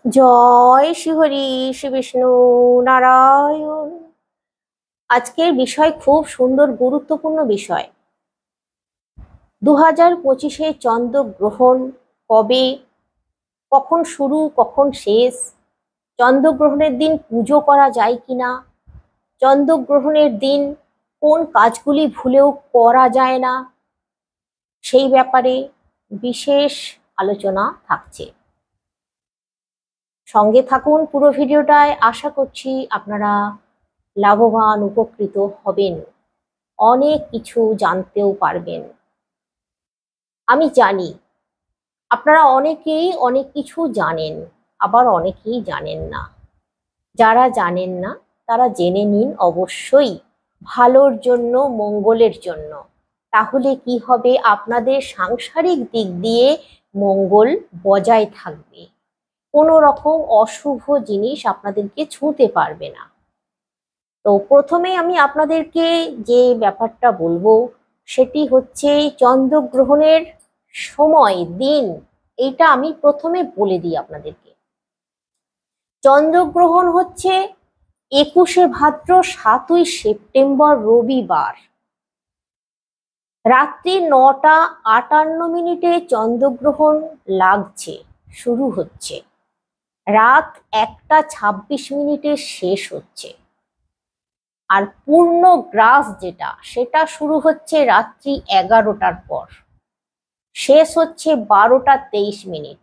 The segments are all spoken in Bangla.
জয় শ্রীহরি শ্রী বিষ্ণু নারায়ণ। আজকের বিষয় খুব সুন্দর গুরুত্বপূর্ণ বিষয়। 2025-এ চন্দ্রগ্রহণ কবে, কখন শুরু কখন শেষ, চন্দ্রগ্রহণের দিন পুজো করা যায় কিনা, চন্দ্রগ্রহণের দিন কোন কাজগুলি ভুলেও করা যায় না, সেই ব্যাপারে বিশেষ আলোচনা থাকছে। সঙ্গে থাকুন পুরো ভিডিওটায়। আশা করছি আপনারা লাভবান উপকৃত হবেন, অনেক কিছু জানতেও পারবেন। আমি জানি আপনারা অনেকেই অনেক কিছু জানেন, আবার অনেকেই জানেন না। যারা জানেন না তারা জেনে নিন, অবশ্যই ভালোর জন্য, মঙ্গলের জন্য। তাহলে কি হবে, আপনাদের সাংসারিক দিক দিয়ে মঙ্গল বজায় থাকবে, কোনো রকম অশুভ জিনিস আপনাদেরকে ছুঁতে পারবে না। তো প্রথমে আমি আপনাদেরকে যে ব্যাপারটা বলবো সেটি হচ্ছে চন্দ্রগ্রহণের সময়, দিন। এইটা আমি প্রথমে বলে দিই আপনাদেরকে। চন্দ্রগ্রহণ হচ্ছে 21শে ভাদ্র 7ই সেপ্টেম্বর রবিবার রাত্রি 9টা 58 মিনিটে চন্দ্রগ্রহণ লাগছে, শুরু হচ্ছে। রাত 1টা 26 মিনিটে শেষ হচ্ছে। আর পূর্ণ গ্রাস সেটা শুরু হচ্ছে রাত্রি 11টার পর, শেষ হচ্ছে 12টা 23 মিনিট।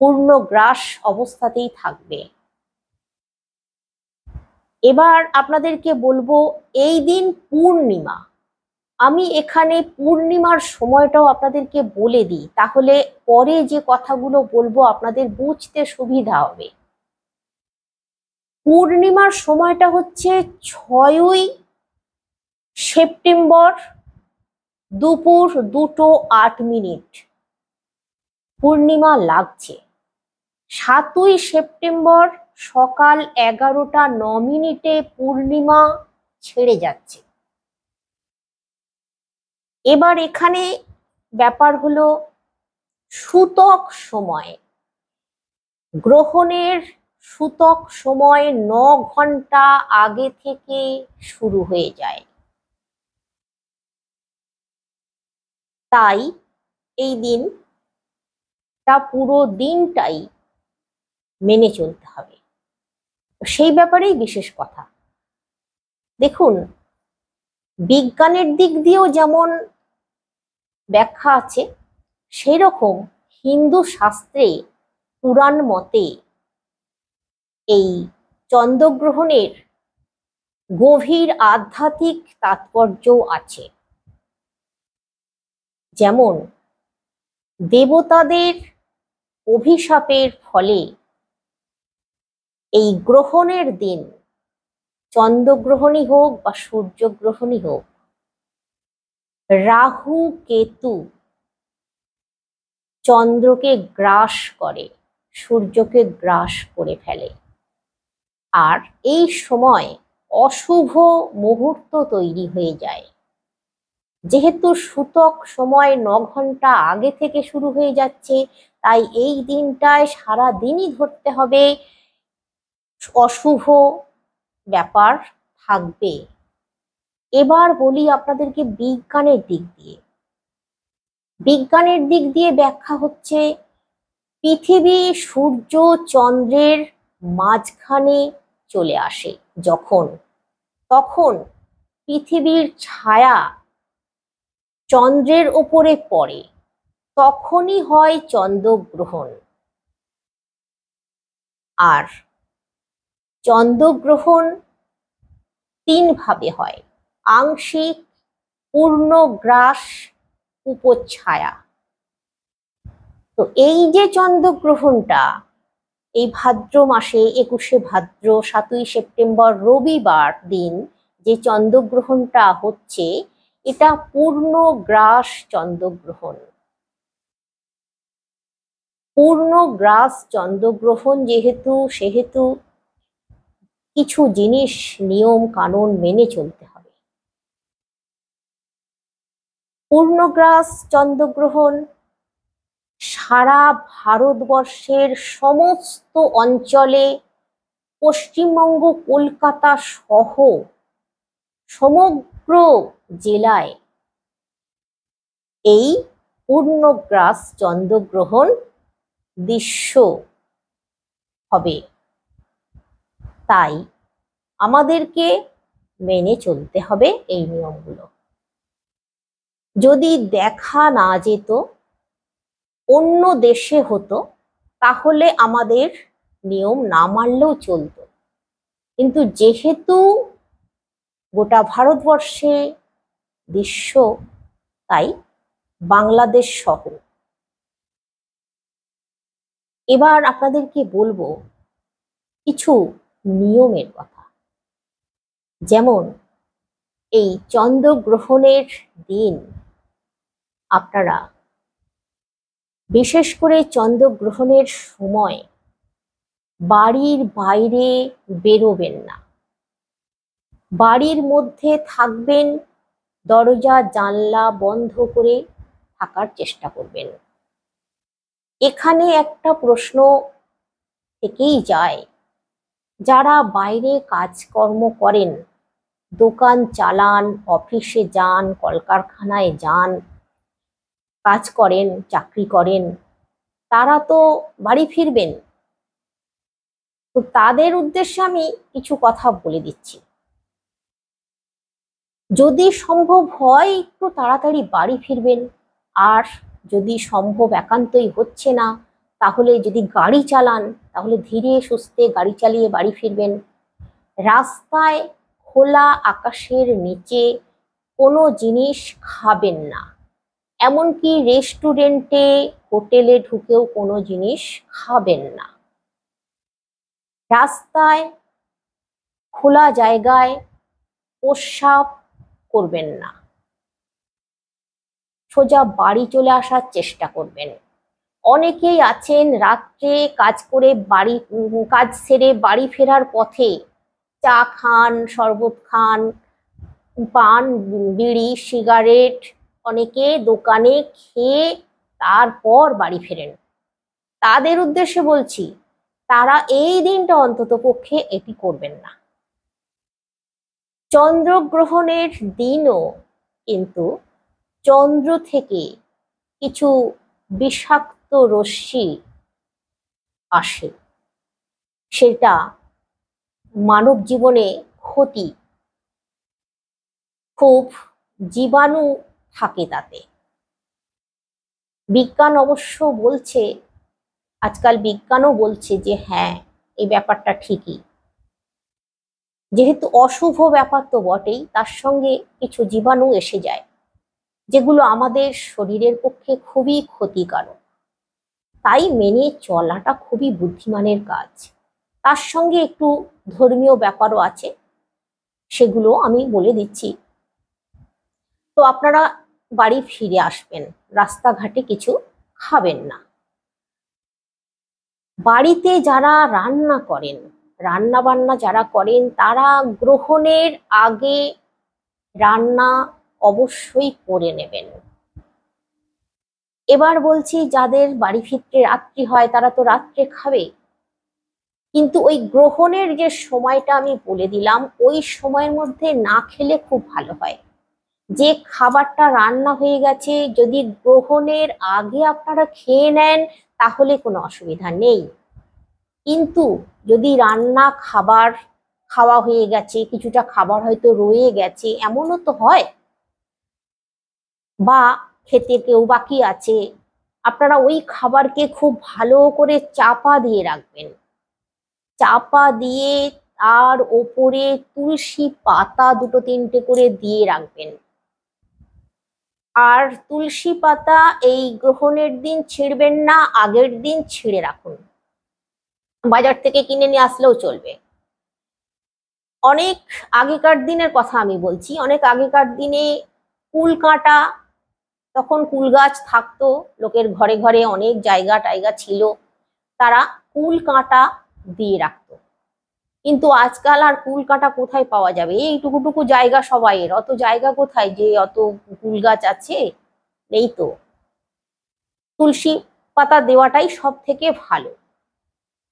পূর্ণ গ্রাস অবস্থাতেই থাকবে। এবার আপনাদেরকে বলবো, এই দিন পূর্ণিমা। আমি এখানে পূর্ণিমার সময়টাও আপনাদেরকে বলে দিই, তাহলে পরে যে কথাগুলো বলবো আপনাদের বুঝতে সুবিধা হবে। পূর্ণিমার সময়টা হচ্ছে 6ই সেপ্টেম্বর দুপুর 2টো 8 মিনিট পূর্ণিমা লাগছে। 7ই সেপ্টেম্বর সকাল 11টা 9 মিনিটে পূর্ণিমা ছেড়ে যাচ্ছে। এবার এখানে ব্যাপার হলো সূতক সময়। গ্রহণের সূতক সময় 9 ঘন্টা আগে থেকে শুরু হয়ে যায়। তাই এই দিনটা পুরো দিনটাই মেনে চলতে হবে। সেই ব্যাপারেই বিশেষ কথা। দেখুন, বিজ্ঞানের দিক দিয়েও যেমন ব্যাখ্যা আছে, সেই রকম হিন্দু শাস্ত্রে, পুরাণ মতে এই চন্দ্রগ্রহণের গভীর আধ্যাত্মিক তাৎপর্যও আছে। যেমন দেবতাদের অভিশাপের ফলে এই গ্রহণের দিন, চন্দ্রগ্রহণই হোক বা সূর্যগ্রহণই হোক, রাহু কেতু চন্দ্রকে গ্রাস করে, সূর্যকে গ্রাস করে ফেলে। আর এই সময় অশুভ মুহূর্ত তৈরি হয়ে যায়। যেহেতু সূতক সময় 9 ঘন্টা আগে থেকে শুরু হয়ে যাচ্ছে, তাই এই দিনটায় সারা দিনই ধরতে হবে, অশুভ ব্যাপার থাকবে। এবার বলি আপনাদেরকে বিজ্ঞানের দিক দিয়ে। বিজ্ঞানের দিক দিয়ে ব্যাখ্যা হচ্ছে, পৃথিবী সূর্য চন্দ্রের মাঝখানে চলে আসে যখন, তখন পৃথিবীর ছায়া চন্দ্রের ওপরে পড়ে, তখনই হয় চন্দ্রগ্রহণ। আর চন্দ্রগ্রহণ 3 ভাবে হয়: আংশিক, পূর্ণগ্রাস, উপচ্ছায়া। তো এই যে চন্দ্রগ্রহণটা এই ভাদ্র মাসে 21শে ভাদ্র 7ই সেপ্টেম্বর রবিবার দিন যে চন্দ্রগ্রহণটা হচ্ছে, এটা পূর্ণগ্রাস চন্দ্রগ্রহণ। পূর্ণগ্রাস চন্দ্রগ্রহণ যেহেতু, সেহেতু কিছু জিনিস, নিয়ম কানুন মেনে চলতে হবে। পূর্ণগ্রাস চন্দ্রগ্রহণ সারা ভারতবর্ষের সমস্ত অঞ্চলে, পশ্চিমবঙ্গ কলকাতা সহ সমগ্র জেলায় এই পূর্ণগ্রাস চন্দ্রগ্রহণ দৃশ্য হবে। তাই আমাদেরকে মেনে চলতে হবে এই নিয়মগুলো। যদি দেখা না যেত, অন্য দেশে হতো, তাহলে আমাদের নিয়ম না মানলেও চলতো। কিন্তু যেহেতু গোটা ভারতবর্ষে দৃশ্য, তাই বাংলাদেশ সহ। এবার আপনাদেরকে বলবো কিছু নিয়মের কথা। যেমন এই চন্দ্রগ্রহণের দিন আপনারা, বিশেষ করে চন্দ্রগ্রহণের সময় বাড়ির বাইরে বেরোবেন না, বাড়ির মধ্যে থাকবেন, দরজা জানলা বন্ধ করে থাকার চেষ্টা করবেন। এখানে একটা প্রশ্ন থেকেই যায়, যারা বাইরে কাজকর্ম করেন, দোকান চালান, অফিসে যান, কলকারখানায় যান, কাজ করেন, চাকরি করেন, তারা তো বাড়ি ফিরবেন। তো তাদের উদ্দেশ্যে আমি কিছু কথা বলে দিচ্ছি। যদি সম্ভব হয় একটু তাড়াতাড়ি বাড়ি ফিরবেন, আর যদি সম্ভব একান্তই হচ্ছে না, তাহলে যদি গাড়ি চালান তাহলে ধীরে সুস্থে গাড়ি চালিয়ে বাড়ি ফিরবেন। রাস্তায় খোলা আকাশের নিচে কোনো জিনিস খাবেন না, এমনকি রেস্টুরেন্টে হোটেলে ঢুকেও কোনো জিনিস খাবেন না। রাস্তায় খোলা জায়গায় প্রস্রাব করবেন না, সোজা বাড়ি চলে আসার চেষ্টা করবেন। অনেকেই আছেন রাত্রে কাজ করে কাজ সেরে বাড়ি ফেরার পথে চা খান, শরবত খান, পান, বিড়ি, সিগারেট অনেকে দোকানে খেয়ে তারপর বাড়ি ফেরেন। তাদের উদ্দেশ্যে বলছি, তারা এই দিনটা অন্তত পক্ষে এটি করবেন না। চন্দ্রগ্রহণের দিনও কিন্তু চন্দ্র থেকে কিছু বিষাক্ত রশ্মি আসে, সেটা মানব জীবনে ক্ষতি, খুব জীবাণু থাকে তাতে। বিজ্ঞান অবশ্য বলছে, আজকাল বিজ্ঞানও বলছে যে হ্যাঁ, এই ব্যাপারটা ঠিকই। যেহেতু অশুভ ব্যাপার তো বটেই, তার সঙ্গে কিছু জীবাণু এসে যায়, যেগুলো আমাদের শরীরের পক্ষে খুবই ক্ষতিকারক। তাই মেনে চলাটা খুবই বুদ্ধিমানের কাজ। তার সঙ্গে একটু ধর্মীয় ব্যাপারও আছে, সেগুলো আমি বলে দিচ্ছি। তো আপনারা বাড়ি ফিরে আসবেন, রাস্তাঘাটে কিছু খাবেন না। বাড়িতে যারা রান্না করেন, রান্না বান্না যারা করেন, তারা গ্রহণের আগে রান্না অবশ্যই করে নেবেন। এবার বলছি, যাদের বাড়ি ফিরতে রাত্রি হয় তারা তো রাত্রে খাবে, কিন্তু ওই গ্রহণের যে সময়টা আমি বলে দিলাম, ওই সময়ের মধ্যে না খেলে খুব ভালো হয়। যে খাবারটা রান্না হয়ে গেছে যদি গ্রহণের আগে আপনারা খেয়ে নেন তাহলে কোনো অসুবিধা নেই, কিন্তু যদি রান্না খাবার খাওয়া হয়ে গেছে, কিছুটা খাবার হয়তো রয়ে গেছে, এমনও তো হয়, বা খেতে কেউ বাকি আছে, আপনারা ওই খাবারকে খুব ভালো করে চাপা দিয়ে রাখবেন। চাপা দিয়ে তার ওপরে তুলসী পাতা দুটো তিনটে করে দিয়ে রাখবেন। আর তুলসী পাতা এই গ্রহণের দিন ছিঁড়বেন না, আগের দিন ছিঁড়ে রাখুন, বাজার থেকে কিনে নিয়ে আসলেও চলবে। অনেক আগেকার দিনের কথা আমি বলছি, অনেক আগেকার দিনে কুল কাঁটা, তখন কুল গাছ থাকতো, লোকের ঘরে ঘরে অনেক জায়গা টায়গা ছিল, তারা কুল কাঁটা দিয়ে রাখতো। কিন্তু আজকাল আর কুল কাঁটা কোথায় পাওয়া যাবে? এইটুকুটুকু জায়গা সবাইয়ের, অত জায়গা কোথায় যে অত কুল গাছ আছে? নেই তো। তুলসী পাতা দেওয়াটাই সব থেকে ভালো।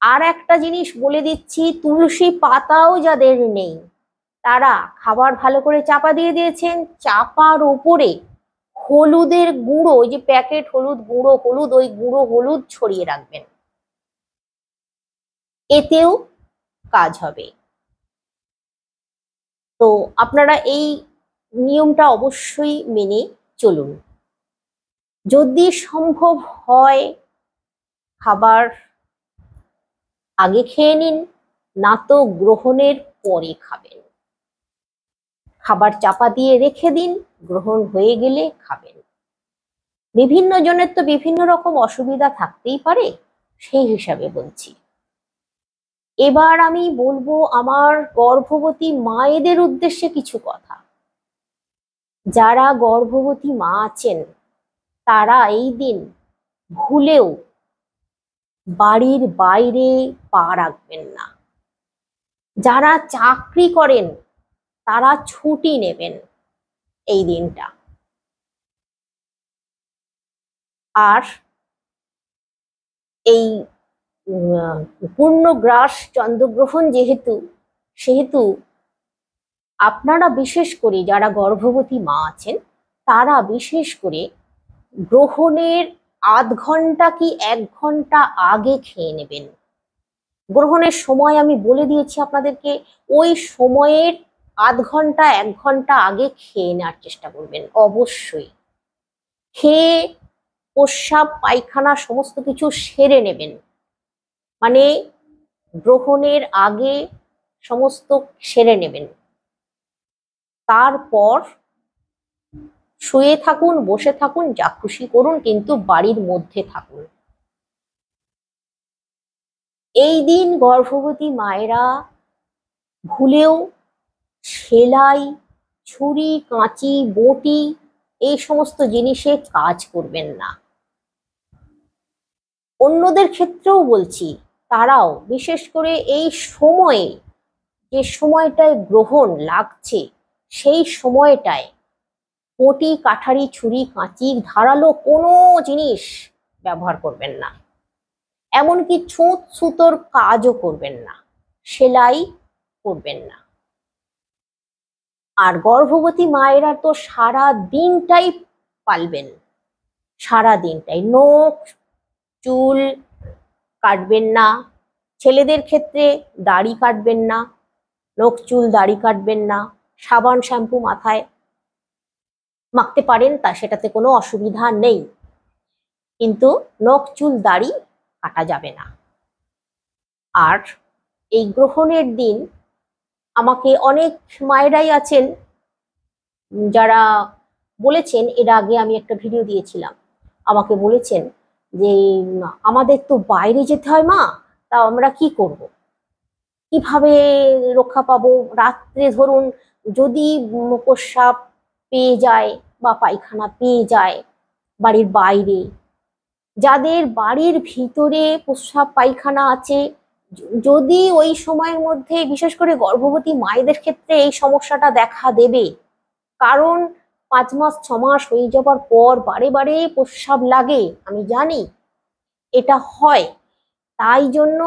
আর একটা জিনিস বলে দিচ্ছি, তুলসী পাতাও যাদের নেই তারা খাবার ভালো করে চাপা দিয়ে দিয়েছেন, চাপার ওপরে হলুদের গুঁড়ো, ওই যে প্যাকেট হলুদ, গুঁড়ো হলুদ, ওই গুঁড়ো হলুদ ছড়িয়ে রাখবেন, এতেও কাজ হবে। তো আপনারা এই নিয়মটা অবশ্যই মেনে চলুন। যদি সম্ভব হয় খাবার আগে খেয়ে নিন, না তো গ্রহণের পরে খাবেন। খাবার চাপা দিয়ে রেখে দিন, গ্রহণ হয়ে গেলে খাবেন। বিভিন্ন জনের তো বিভিন্ন রকম অসুবিধা থাকতেই পারে, সেই হিসাবে বলছি। এবার আমি বলবো আমার গর্ভবতী মায়েদের উদ্দেশ্যে কিছু কথা। যারা গর্ভবতী মা আছেন তারা এই দিন ভুলেও বাড়ির বাইরে পা রাখবেন না। যারা চাকরি করেন তারা ছুটি নেবেন এই দিনটা। আর এই পূর্ণগ্রাস চন্দ্রগ্রহণ সেহেতু আপনারা বিশেষ করে যারা গর্ভবতী মা আছেন তারা বিশেষ করে গ্রহণের আধ ঘন্টা কি 1 ঘন্টা আগে খেয়ে নেবেন। গ্রহণের সময় আমি বলে দিয়েছি আপনাদেরকে, ওই সময়ের আধ ঘন্টা 1 ঘন্টা আগে খেয়ে নেওয়ার চেষ্টা করবেন অবশ্যই। খেয়ে প্রস্রাব পায়খানা সমস্ত কিছু সেরে নেবেন, মানে গ্রহণের আগে সমস্ত সেরে নেবেন। তারপর শুয়ে থাকুন, বসে থাকুন, যা খুশি করুন, কিন্তু বাড়ির মধ্যে থাকুন। এই দিন গর্ভবতী মায়েরা ভুলেও সেলাই, ছুরি, কাঁচি, বটি এই সমস্ত জিনিসে কাজ করবেন না। অন্যদের ক্ষেত্রেও বলছি, তারাও বিশেষ করে এই সময়ে, যে সময়টায় গ্রহণ লাগছে সেই সময়টায় বটি, কাঠারি, ছুরি, কাঁচি, ধারালো কোনো জিনিস ব্যবহার করবেন না। এমনকি ছুঁচ সুতোর কাজও করবেন না, সেলাই করবেন না। আর গর্ভবতী মায়েরা তো সারা দিনটাই পালবেন, সারা দিনটাই নখ চুল কাটবেন না। ছেলেদের ক্ষেত্রে দাড়ি কাটবেন না, নখ চুল দাড়ি কাটবেন না। সাবান শ্যাম্পু মাথায় মাখতে পারেন, তা সেটাতে কোনো অসুবিধা নেই, কিন্তু নখ চুল দাড়ি কাটা যাবে না। আর এই গ্রহণের দিন আমাকে অনেক মায়েরাই আছেন যারা বলেছেন, এর আগে আমি একটা ভিডিও দিয়েছিলাম, আমাকে বলেছেন যে আমাদের তো বাইরে যেতে হয় মা, তা আমরা কি করব, কিভাবে রক্ষা পাবো? রাত্রে ধরুন যদি প্রস্রাব পেয়ে যায় বা পায়খানা পেয়ে যায় বাড়ির বাইরে, যাদের বাড়ির ভিতরে প্রস্রাব পায়খানা আছে, যদি ওই সময়ের মধ্যে, বিশেষ করে গর্ভবতী মায়েদের ক্ষেত্রে এই সমস্যাটা দেখা দেবে, কারণ 5 মাস 6 মাস হয়ে যাবার পর বারে বারে প্রস্রাব লাগে, আমি জানি এটা হয়। তাই জন্য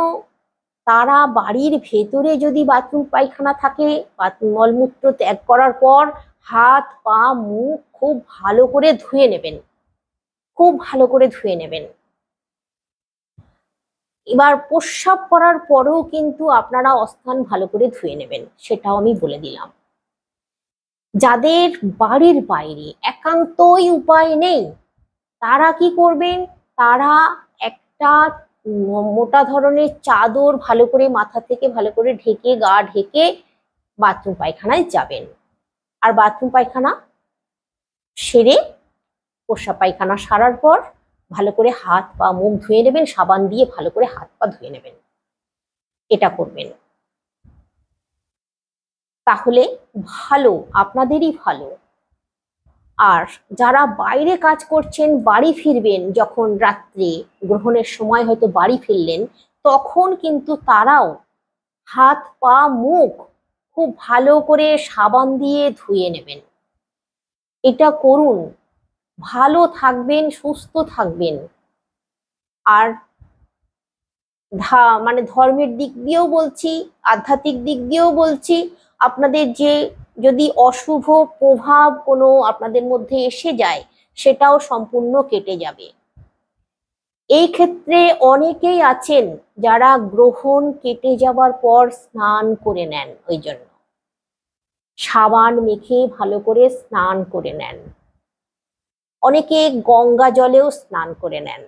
তারা বাড়ির ভেতরে যদি বাথরুম পায়খানা থাকে, মলমূত্র ত্যাগ করার পর হাত পা মুখ খুব ভালো করে ধুয়ে নেবেন, খুব ভালো করে ধুয়ে নেবেন। এবার প্রস্রাব করার পরেও কিন্তু আপনারা অস্থান ভালো করে ধুয়ে নেবেন, সেটাও আমি বলে দিলাম। যাদের বাড়ির বাইরে একান্তই উপায় নেই, তারা কি করবেন? তারা একটা মোটা ধরনের চাদর ভালো করে মাথা থেকে ভালো করে ঢেকে, গা ঢেকে বাথরুম পায়খানায় যাবেন। আর বাথরুম পায়খানা সেরে, প্রস্রাব পায়খানা সারার পর ভালো করে হাত পা মুখ ধুয়ে নেবেন, সাবান দিয়ে ভালো করে হাত পা ধুয়ে নেবেন, এটা করবেন। তাহলে ভালো, আপনাদেরই ভালো। আর যারা বাইরে কাজ করছেন, বাড়ি ফিরবেন যখন রাত্রে, গ্রহণের সময় হয়তো বাড়ি ফিরলেন, তখন কিন্তু তারাও হাত পা মুখ খুব ভালো করে সাবান দিয়ে ধুয়ে নেবেন। এটা করুন, ভালো থাকবেন, সুস্থ থাকবেন। আর মানে ধর্মের দিক দিয়েও বলছি, আধ্যাত্মিক দিক দিয়েও বলছি, আপনাদের যে যদি অশুভ প্রভাব কোনো আপনাদের মধ্যে এসে যায় সেটাও সম্পূর্ণ কেটে যাবে। এই ক্ষেত্রে অনেকেই আছেন যারা গ্রহণ কেটে যাবার পর স্নান করে নেন, ওই জন্য সাবান মেখে ভালো করে স্নান করে নেন। অনেকে গঙ্গা জলেও স্নান করে নেন,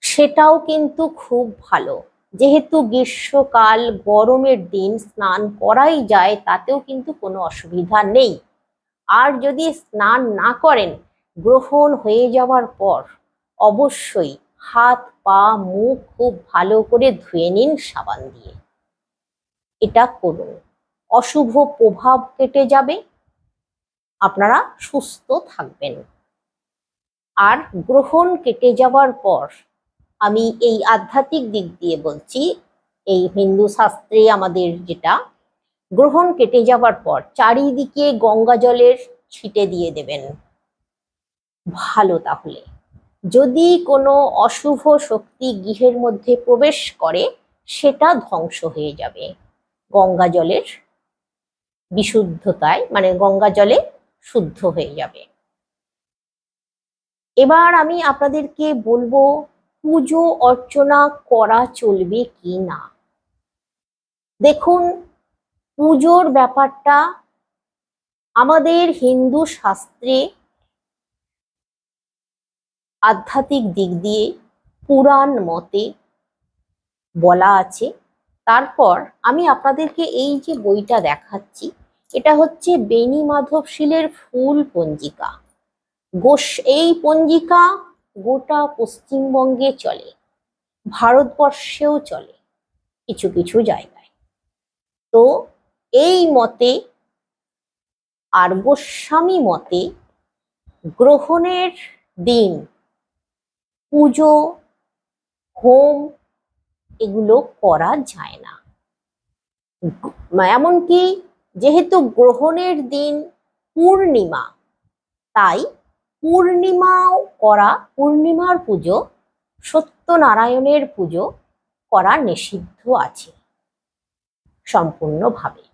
সেটাও কিন্তু খুব ভালো। যেহেতু গ্রীষ্মকাল, গরমের দিন স্নান করাই যায়, তাতেও কিন্তু কোনো অসুবিধা নেই। আর যদি স্নান না করেন, গ্রহণ হয়ে যাওয়ার পর অবশ্যই হাত পা মুখ খুব ভালো করে ধুয়ে নিন সাবান দিয়ে। এটা করুন, অশুভ প্রভাব কেটে যাবে, আপনারা সুস্থ থাকবেন। আর গ্রহণ কেটে যাওয়ার পর আমি এই আধ্যাত্মিক দিক দিয়ে বলছি, এই হিন্দু শাস্ত্রে আমাদের যেটা, গ্রহণ কেটে যাওয়ার পর চারিদিকে গঙ্গা জলের ছিটে দিয়ে দেবেন। ভালো, তাহলে যদি কোনো অশুভ শক্তি গৃহের মধ্যে প্রবেশ করে সেটা ধ্বংস হয়ে যাবে গঙ্গা জলের বিশুদ্ধতায়, মানে গঙ্গা জলে শুদ্ধ হয়ে যাবে। এবার আমি আপনাদেরকে বলবো পুজো অর্চনা করা চলবে কি না। দেখুন, পুজোর ব্যাপারটা আমাদের হিন্দু শাস্ত্রে আধ্যাত্মিক দিক দিয়ে পুরাণ মতে বলা আছে। তারপর আমি আপনাদেরকে এই যে বইটা দেখাচ্ছি, এটা হচ্ছে বেণী মাধব শীলের ফুল পঞ্জিকা। এই পঞ্জিকা গোটা পশ্চিমবঙ্গে চলে, ভারতবর্ষেও চলে কিছু কিছু জায়গায়। তো এই মতে আর গোস্বামী মতে গ্রহণের দিন পুজো, হোম এগুলো করা যায় না। এমনকি যেহেতু গ্রহণের দিন পূর্ণিমা, তাই পূর্ণিমাও করা, পূর্ণিমার পুজো, সত্যনারায়ণের পুজো করা নিষিদ্ধ আছে সম্পূর্ণভাবে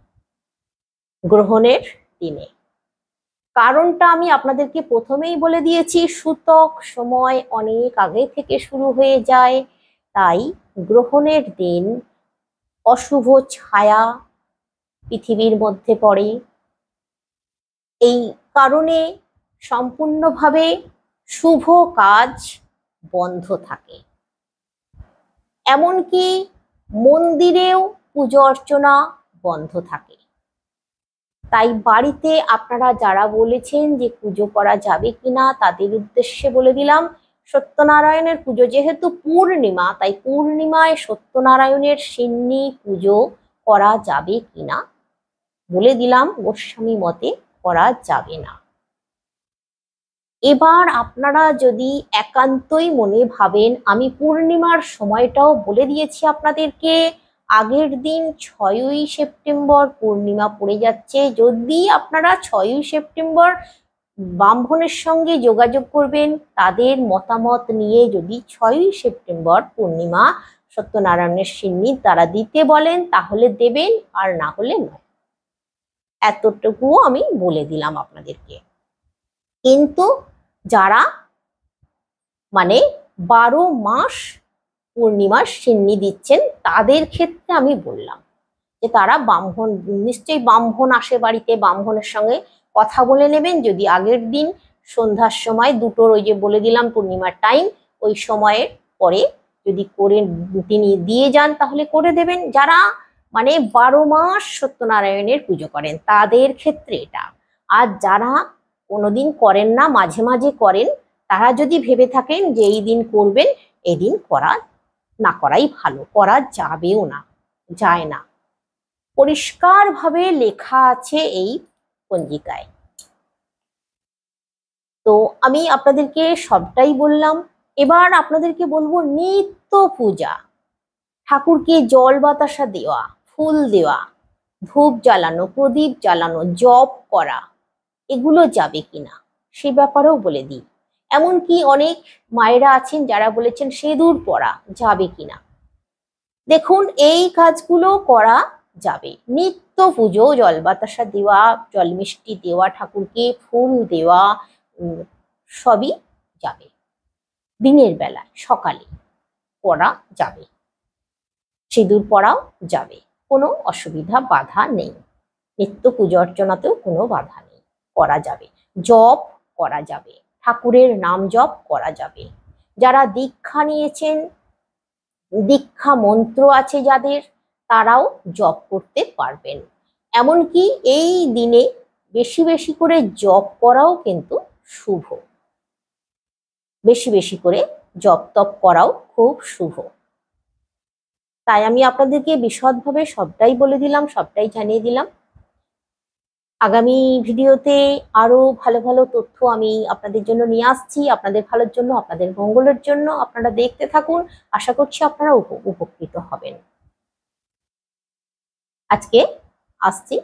গ্রহণের দিনে। কারণটা আমি আপনাদেরকে প্রথমেই বলে দিয়েছি, সূতক সময় অনেক আগে থেকে শুরু হয়ে যায়, তাই গ্রহণের দিন অশুভ ছায়া পৃথিবীর মধ্যে পড়ে। এই কারণে সম্পূর্ণভাবে শুভ কাজ বন্ধ থাকে। এমনকি মন্দিরেও পুজো অর্চনা বন্ধ থাকে। তাই বাড়িতে আপনারা যারা বলেছেন যে পুজো করা যাবে কিনা, তাদের উদ্দেশ্যে বলে দিলাম, সত্যনারায়ণের পুজো যেহেতু পূর্ণিমা, তাই পূর্ণিমায় সত্যনারায়ণের সিন্নি পুজো করা যাবে কিনা বলে দিলাম, গোস্বামী মতে করা যাবে না। এবার আপনারা যদি একান্তই মনে ভাবেন, আমি পূর্ণিমার সময়টাও বলে দিয়েছি আপনাদেরকে, আগের দিন 6ই সেপ্টেম্বর পূর্ণিমা পড়ে যাচ্ছে। যদি আপনারা 6ই সেপ্টেম্বর ব্রাহ্মণের সঙ্গে যোগাযোগ করবেন, তাদের মতামত নিয়ে যদি 6ই সেপ্টেম্বর পূর্ণিমা সত্যনারায়ণের সিন্নি তারা দিতে বলেন, তাহলে দেবেন, আর না হলে নয়। এতটুকুও আমি বলে দিলাম আপনাদেরকে। কিন্তু যারা মানে 12 মাস পূর্ণিমার সিন্নি দিচ্ছেন, তাদের ক্ষেত্রে আমি বললাম যে তারা ব্রাহ্মণ, নিশ্চয়ই ব্রাহ্মণ আসে বাড়িতে, ব্রাহ্মণের সঙ্গে কথা বলে নেবেন। যদি আগের দিন সন্ধ্যার সময় দুটোর, ওই যে বলে দিলাম পূর্ণিমার টাইম, ওই সময়ের পরে যদি করে তিনি দিয়ে যান তাহলে করে দেবেন। যারা মানে 12 মাস সত্যনারায়ণের পুজো করেন তাদের ক্ষেত্রে এটা। আর যারা কোনোদিন করেন না, মাঝে মাঝে করেন, তারা যদি ভেবে থাকেন যে এই দিন করবেন, এই দিন করা না করাই ভালো, করা যাবেও না, যায় না, পরিষ্কারভাবে লেখা আছে এই পঞ্জিকায়। তো আমি আপনাদেরকে সবটাই বললাম। এবার আপনাদেরকে বলবো নিত্য পূজা, ঠাকুরকে জল বাতাসা দেওয়া, ফুল দেওয়া, ধূপ জ্বালানো, প্রদীপ জ্বালানো, জপ করা, এগুলো যাবে কিনা সে ব্যাপারেও বলে দিই। এমনকি অনেক মায়েরা আছেন যারা বলেছেন সিঁদুর পরা যাবে কিনা। দেখুন, এই কাজগুলো করা যাবে। নিত্য পুজো, জল বাতাসা দেওয়া, জল মিষ্টি দেওয়া, ঠাকুরকে ফুল দেওয়া, সবই যাবে। দিনের বেলায় সকালে করা যাবে, সিঁদুর পরাও যাবে, কোনো অসুবিধা বাধা নেই। নিত্য পুজো অর্চনাতেও কোনো বাধা নেই, করা যাবে। জপ করা যাবে, ঠাকুরের নাম জপ করা যাবে। যারা দীক্ষা নিয়েছেন, দীক্ষা মন্ত্র আছে যাদের, তারাও জপ করতে পারবেন। এমনকি এই দিনে বেশি বেশি করে জপ করাও কিন্তু শুভ। বেশি বেশি করে জপ তপ করাও খুব শুভ। তাই আমি আপনাদেরকে বিশদভাবে সবটাই বলে দিলাম, সবটাই জানিয়ে দিলাম। আগামী ভিডিওতে আরো ভালো ভালো তথ্য আমি আপনাদের জন্য নিয়ে আসছি, আপনাদের ভালোর জন্য, আপনাদের মঙ্গলের জন্য। আপনারা দেখতে থাকুন, আশা করছি আপনারা উপকৃত হবেন। আজকে আসছি।